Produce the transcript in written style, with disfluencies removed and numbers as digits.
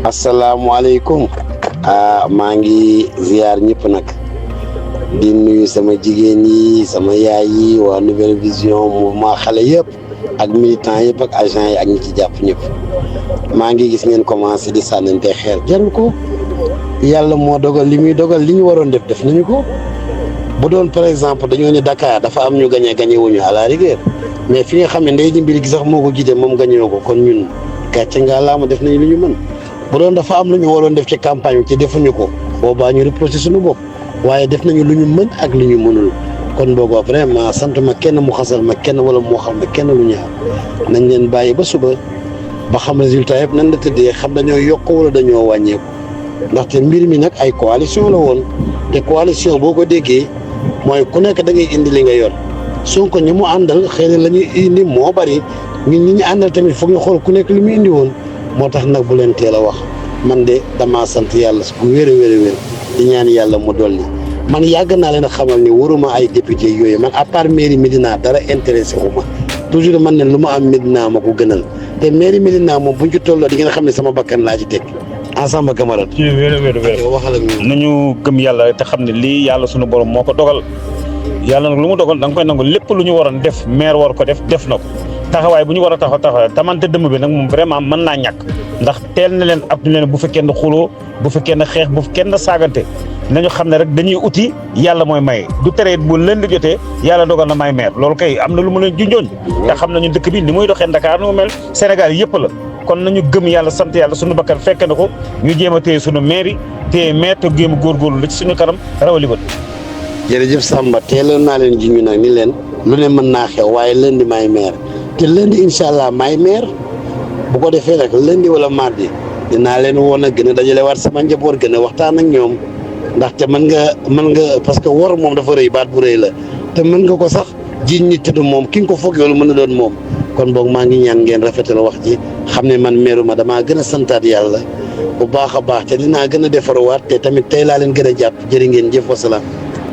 Assalamualaikum. Maa ngi ziar ñëpp nag di nuyu sama jigéen yi sama yaay yi waa Nouvelle Vision mouvement xale yëpp ak militants yëpp ak agents yi ak ñi ci jàpp ñëpp maa ngi gis ngeen commencé di sànnante xeer jarul ko yàlla moo dogal li muy dogal li ñu waroon def nañu ko bu doon par exemple dañoo ne Dakar dafa am ñu gagné wuñu à la rigueur mais fi nga xam ne ndey ji mbir gi sax moo ko jiite moom gagné ko kon ñun gàcce nga laama def nañu lu ñu mën. bu doon dafa am lu ñu waroon def ci campagne bi ci defuñu ko boobaa ñu reproché suñu bopp waaye def nañu lu ñu mën ak lu ñu mënul kon boobaa vraiment sant ma kenn mu xasal ma kenn wala moo xam ne kenn lu ñaaw nañ leen bàyyi ba suba ba xam résultat yëpp nan la tëddee xam dañoo yokk wala dañoo wàññeeku ndaxte mbir mi nag ay coalition la woon te coalition boo ko déggee mooy ku nekk da ngay indi li nga yor Sonko ñi mu àndal xëy na la ñuy indi moo bari ñun ñi ñu àndal tamit foog ñu xool ku nekk li mu indi woon. moo tax nag bu leen teel a wax man de damaa sant yàlla bu wér a wér di ñaan yàlla mu dolli man yàgg naa leen a xamal ni waruma ay député yooyu man à part mairie Médina dara intéressé wu ma toujours man ne lu ma am Médina ma ko gënal te mairie Médina moom buñ ci tolloo di ngeen xam ne sama bakkan laa ci teg ensemble camarade. ci wér waxal ak ñoom nañu gëm yàlla te xam ne lii yàlla sunu borom moo ko dogal yàlla nag lu mu dogal da nga koy nangu lépp lu ñu waroon def maire war ko def na ko. taxawaay bu ñu war a taxaw tamante dëmm bi nag moom vraiment mën naa ñàkk ndax teel na leen ak ñu leen bu fekkee ne xuloo bu fekkee ne xeex bu fekkee ne saagante nañu xam ne rek dañuy uti yàlla mooy maye du tere bu leen di jotee yàlla dogal na may maire loolu kay am na lu mu leen junjooñ te xam nañu dëkk bi ni muy doxee Dakar nu mu mel Sénégal yëpp la kon nañu gëm yàlla sant yàlla suñu bakkan fekk na ko ñu jéem a téye suñu maire yi téye maire te géem a góorgóorlu la ci suñu kanam rawali bët. jërëjëf Samba teeloon naa leen junj nag ni leen lu ne mën naa xew waaye lundi may maire te lundi incha allah may maire bu ko defee rek lundi wala mardi dinaa leen woon a gën a dajale waat sama njaboot gën a waxtaan ak ñoom ndaxte mën nga parce que wor moom dafa rëy baat bu rëy la te mën nga ko sax jiiñ nit te du moom ki nga ko foog yow mën na doon moom kon boog maa ngi ñaan ngeen rafetal wax ji xam ne man meeru ma damaa gën a santaat yàlla bu baax a baax te dinaa gën a defarwaat te tamit tey laa leen gën a jàpp jërë ngeen jëf wasalaam.